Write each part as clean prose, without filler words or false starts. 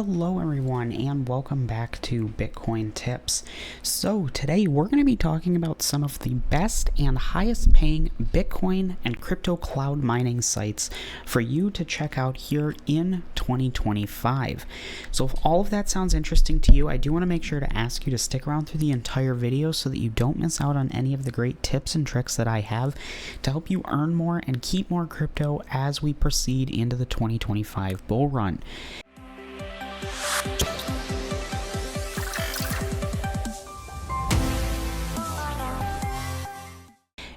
Hello everyone and welcome back to Bitcoin Tips. So today we're going to be talking about some of the best and highest paying Bitcoin and crypto cloud mining sites for you to check out here in 2025. So if all of that sounds interesting to you, I do want to make sure to ask you to stick around through the entire video so that you don't miss out on any of the great tips and tricks that I have to help you earn more and keep more crypto as we proceed into the 2025 bull run.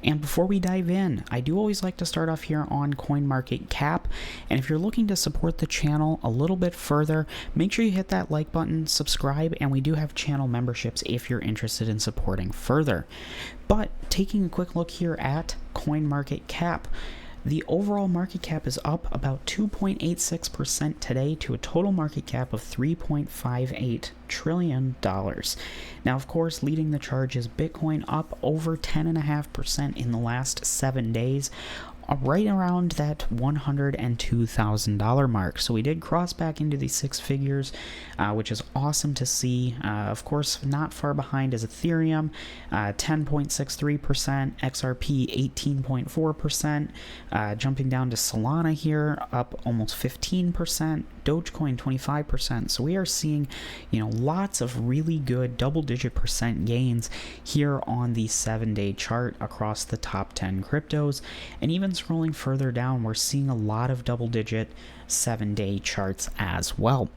And before we dive in, I do always like to start off here on CoinMarketCap, and if you're looking to support the channel a little bit further, make sure you hit that like button, subscribe, and we do have channel memberships if you're interested in supporting further. But taking a quick look here at CoinMarketCap, the overall market cap is up about 2.86% today to a total market cap of $3.58 trillion. Now, of course, leading the charge is Bitcoin, up over 10.5% in the last 7 days, right around that $102,000 mark. So we did cross back into the six figures, which is awesome to see. Of course, not far behind is Ethereum, 10.63%, XRP 18.4%, jumping down to Solana here, up almost 15%, dogecoin 25%. So we are seeing, lots of really good double-digit percent gains here on the 7-day chart across the top 10 cryptos, and even scrolling further down, we're seeing a lot of double-digit 7-day charts as well.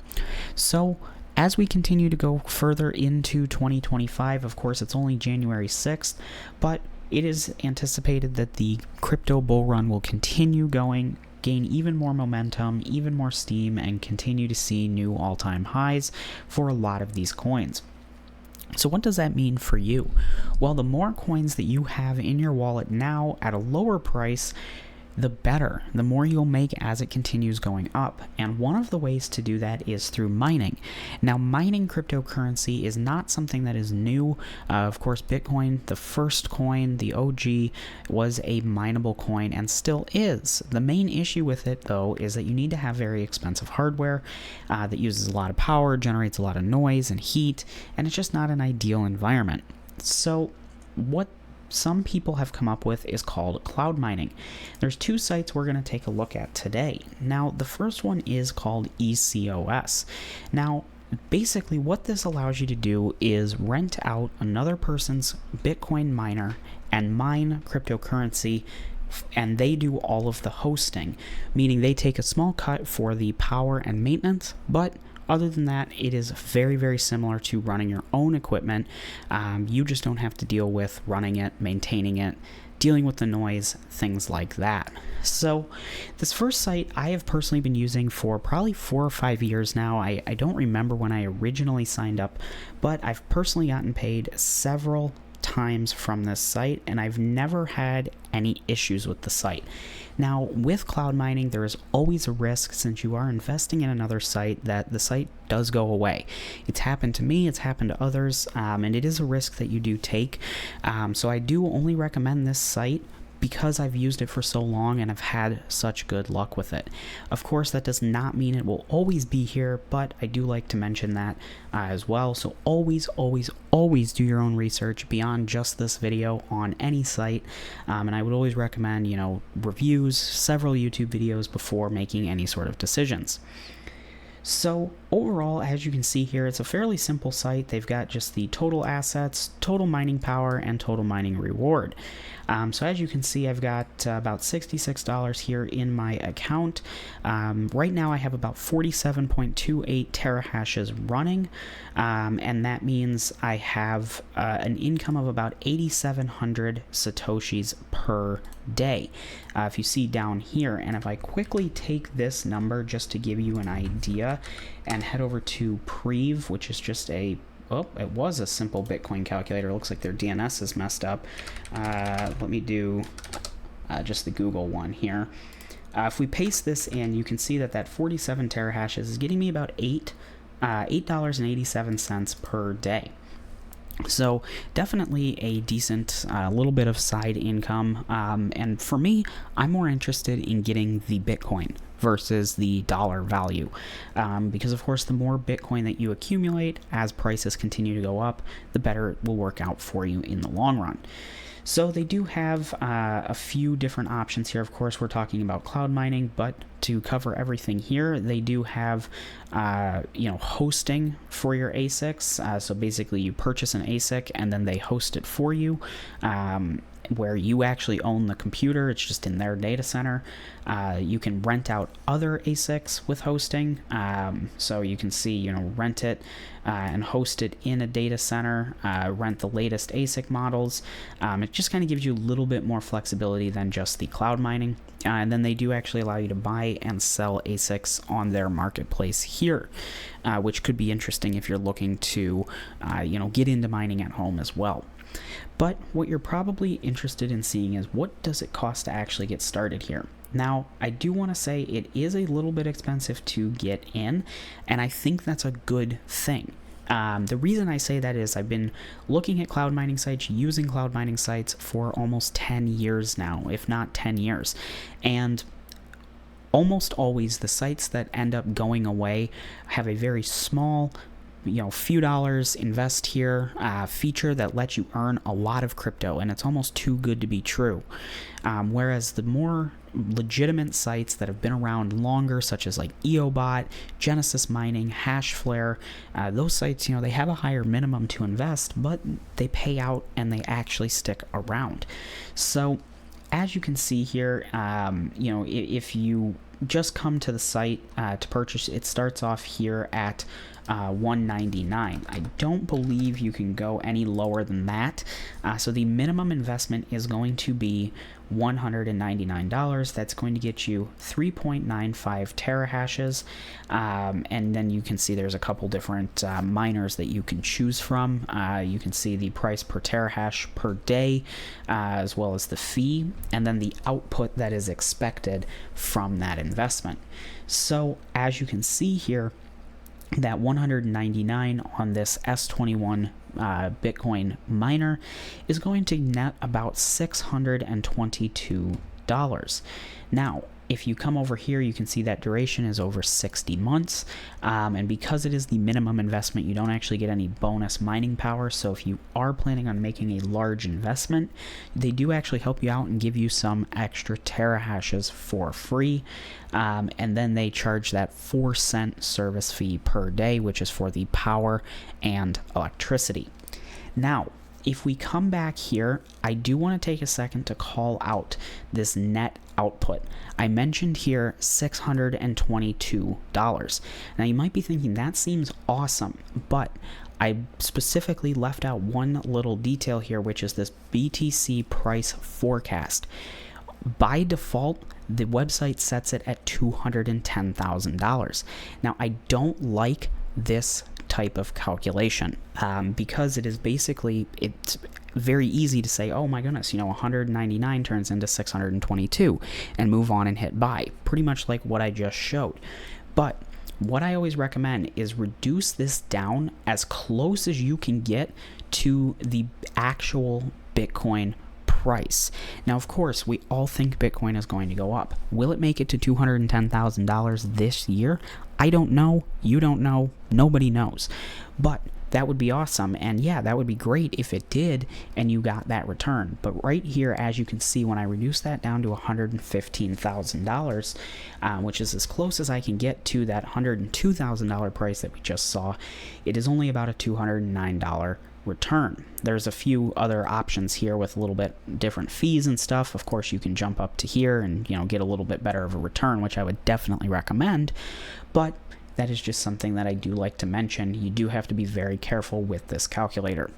So as we continue to go further into 2025, of course, it's only January 6th, but it is anticipated that the crypto bull run will continue going, gain even more momentum, even more steam, and continue to see new all-time highs for a lot of these coins. So what does that mean for you? Well, the more coins that you have in your wallet now at a lower price, the better, the more you'll make as it continues going up. And one of the ways to do that is through mining. Now, mining cryptocurrency is not something that is new. Of course, Bitcoin, the first coin, the OG, was a mineable coin and still is. The main issue with it, though, is that you need to have very expensive hardware that uses a lot of power, generates a lot of noise and heat, and it's just not an ideal environment. So what some people have come up with is called cloud mining. There's two sites we're going to take a look at today. Now, the first one is called ECOS. Now, basically what this allows you to do is rent out another person's Bitcoin miner and mine cryptocurrency, and they do all of the hosting, meaning they take a small cut for the power and maintenance, but other than that, it is very, very similar to running your own equipment. You just don't have to deal with running it, maintaining it, dealing with the noise, things like that. So this first site I have personally been using for probably 4 or 5 years now. I don't remember when I originally signed up, but I've personally gotten paid several times from this site, and I've never had any issues with the site. Now, with cloud mining, there is always a risk, since you are investing in another site, that the site does go away. It's happened to me, it's happened to others, and it is a risk that you do take. So I do only recommend this site because I've used it for so long and I've had such good luck with it. Of course, that does not mean it will always be here, but I do like to mention that as well. So always, always, always do your own research beyond just this video on any site. And I would always recommend, reviews, several YouTube videos before making any sort of decisions. So overall, as you can see here, it's a fairly simple site. They've got just the total assets, total mining power, and total mining reward. So as you can see, I've got about $66 here in my account. Right now I have about 47.28 terahashes running, and that means I have an income of about 8,700 satoshis per day. If you see down here, and if I quickly take this number just to give you an idea and head over to Prev, which is just it was a simple Bitcoin calculator. It looks like their DNS is messed up. Let me do just the Google one here. If we paste this in, you can see that 47 terahashes is getting me about $8.87 per day. So definitely a decent little bit of side income, and for me, I'm more interested in getting the Bitcoin versus the dollar value, because of course the more Bitcoin that you accumulate as prices continue to go up, the better it will work out for you in the long run. So they do have a few different options here. Of course, we're talking about cloud mining, but to cover everything here, they do have hosting for your ASICs. So basically, you purchase an ASIC and then they host it for you, where you actually own the computer. It's just in their data center. You can rent out other ASICs with hosting. So you can see, rent it and host it in a data center, rent the latest ASIC models. It just kind of gives you a little bit more flexibility than just the cloud mining. And then they do actually allow you to buy and sell ASICs on their marketplace here, which could be interesting if you're looking to, get into mining at home as well. But what you're probably interested in seeing is, what does it cost to actually get started here? Now, I do want to say it is a little bit expensive to get in, and I think that's a good thing. The reason I say that is I've been looking at cloud mining sites, using cloud mining sites for almost 10 years now, if not 10 years. And almost always the sites that end up going away have a very small, few dollars, invest here feature that lets you earn a lot of crypto, and it's almost too good to be true. Whereas the more legitimate sites that have been around longer, such as like EOBot, Genesis Mining, Hashflare, those sites, they have a higher minimum to invest, but they pay out and they actually stick around. So as you can see here, if you just come to the site to purchase, it starts off here at $199. I don't believe you can go any lower than that. So the minimum investment is going to be $199. That's going to get you 3.95 terahashes. And then you can see there's a couple different miners that you can choose from. You can see the price per terahash per day, as well as the fee, and then the output that is expected from that investment. So as you can see here, that $199 on this S21 Bitcoin miner is going to net about $622. Now, if you come over here, you can see that duration is over 60 months, and because it is the minimum investment, you don't actually get any bonus mining power. So if you are planning on making a large investment, they do actually help you out and give you some extra terahashes for free, and then they charge that 4-cent service fee per day, which is for the power and electricity. Now, if we come back here, I do want to take a second to call out this net output. I mentioned here $622. Now you might be thinking that seems awesome, but I specifically left out one little detail here, which is this BTC price forecast. By default, the website sets it at $210,000. Now I don't like this type of calculation because it is basically, it's very easy to say, oh my goodness, 199 turns into 622 and move on and hit buy, pretty much like what I just showed. But what I always recommend is reduce this down as close as you can get to the actual Bitcoin price. Now, of course, we all think Bitcoin is going to go up. Will it make it to $210,000 this year? I don't know. You don't know. Nobody knows. But that would be awesome. And yeah, that would be great if it did and you got that return. But right here, as you can see, when I reduce that down to $115,000, which is as close as I can get to that $102,000 price that we just saw, it is only about a $209 return. There's a few other options here with a little bit different fees and stuff. Of course, you can jump up to here and get a little bit better of a return, which I would definitely recommend. But that is just something that I do like to mention. You do have to be very careful with this calculator.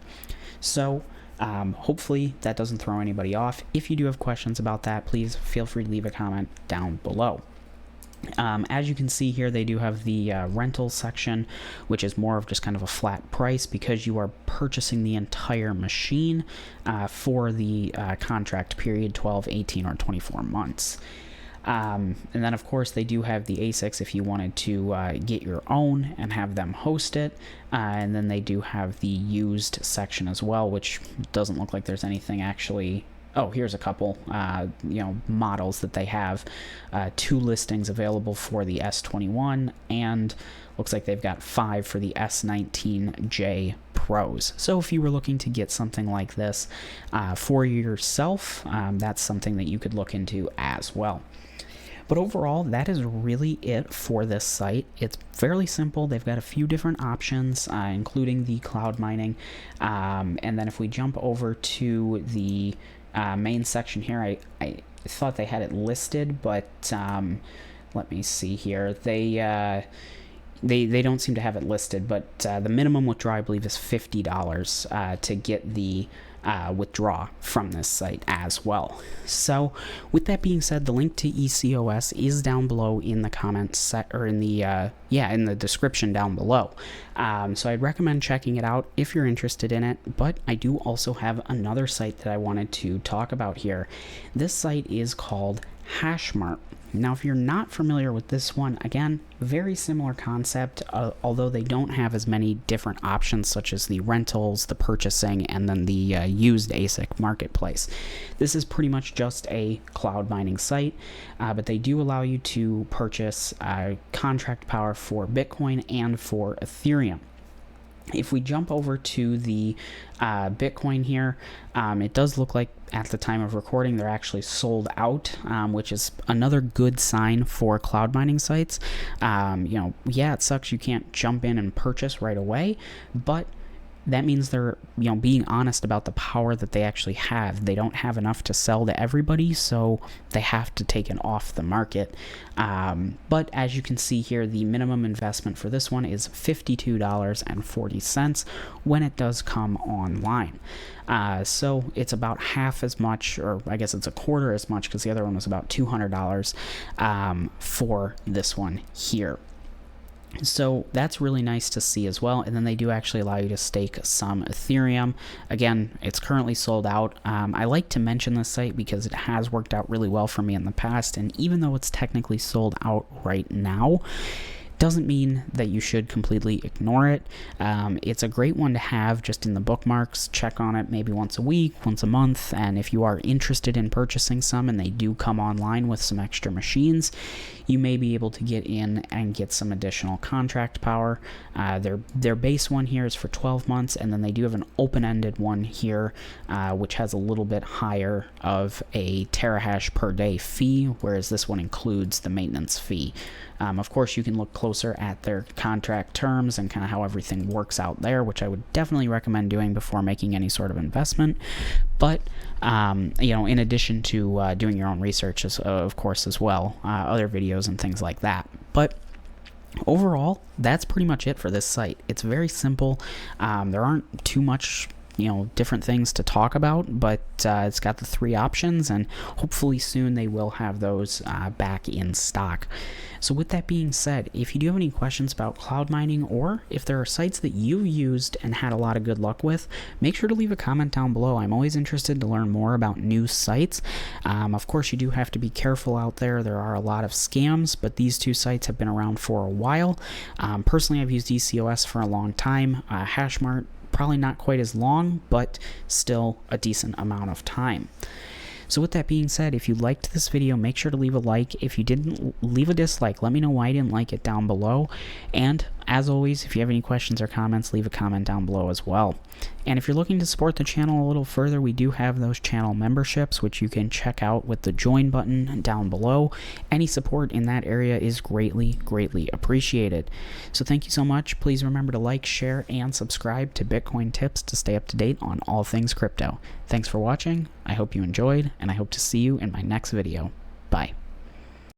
So hopefully that doesn't throw anybody off. If you do have questions about that, please feel free to leave a comment down below. As you can see here, they do have the rental section, which is more of just kind of a flat price because you are purchasing the entire machine for the contract period, 12, 18, or 24 months. And then, of course, they do have the ASICs if you wanted to get your own and have them host it. And then they do have the used section as well, which doesn't look like there's anything actually oh, here's a couple, models that they have. 2 listings available for the S21, and looks like they've got 5 for the S19J Pros. So if you were looking to get something like this for yourself, that's something that you could look into as well. But overall, that is really it for this site. It's fairly simple. They've got a few different options, including the cloud mining. And then if we jump over to the main section here, I thought they had it listed, but let me see here. They don't seem to have it listed, but the minimum withdrawal, I believe, is $50 to get the withdraw from this site as well. So with that being said, the link to ECOS is down below in the comments or in the description down below. So I'd recommend checking it out if you're interested in it. But I do also have another site that I wanted to talk about here. This site is called Hashmart. Now, if you're not familiar with this one, again, very similar concept, although they don't have as many different options such as the rentals, the purchasing, and then the used ASIC marketplace. This is pretty much just a cloud mining site, but they do allow you to purchase contract power for Bitcoin and for Ethereum. If we jump over to the Bitcoin here, it does look like at the time of recording they're actually sold out, which is another good sign for cloud mining sites. Yeah, it sucks you can't jump in and purchase right away, but that means they're being honest about the power that they actually have. They don't have enough to sell to everybody, so they have to take it off the market. But as you can see here, the minimum investment for this one is $52.40 when it does come online. So it's about half as much, or I guess it's a quarter as much, because the other one was about $200 for this one here. So that's really nice to see as well. And then they do actually allow you to stake some Ethereum. Again, it's currently sold out. I like to mention this site because it has worked out really well for me in the past, and even though it's technically sold out right now, doesn't mean that you should completely ignore it. It's a great one to have just in the bookmarks. Check on it maybe once a week, once a month, and if you are interested in purchasing some and they do come online with some extra machines, you may be able to get in and get some additional contract power. Their base one here is for 12 months, and then they do have an open-ended one here, which has a little bit higher of a terahash per day fee, whereas this one includes the maintenance fee. Of course, you can look closer at their contract terms and kind of how everything works out there, which I would definitely recommend doing before making any sort of investment. But, in addition to doing your own research, of course, as well, other videos and things like that. But overall, that's pretty much it for this site. It's very simple. There aren't too much different things to talk about, but it's got the 3 options, and hopefully soon they will have those back in stock. So with that being said, if you do have any questions about cloud mining, or if there are sites that you've used and had a lot of good luck with, make sure to leave a comment down below. I'm always interested to learn more about new sites. Of course, you do have to be careful out there. There are a lot of scams, but these 2 sites have been around for a while. Personally, I've used ECOS for a long time. Hashmart, probably not quite as long, but still a decent amount of time. So with that being said, if you liked this video, make sure to leave a like. If you didn't, leave a dislike. Let me know why you didn't like it down below. And as always, if you have any questions or comments, leave a comment down below as well. And if you're looking to support the channel a little further, we do have those channel memberships, which you can check out with the join button down below. Any support in that area is greatly, greatly appreciated. So thank you so much. Please remember to like, share, and subscribe to Bitcoin Tips to stay up to date on all things crypto. Thanks for watching. I hope you enjoyed, and I hope to see you in my next video. Bye.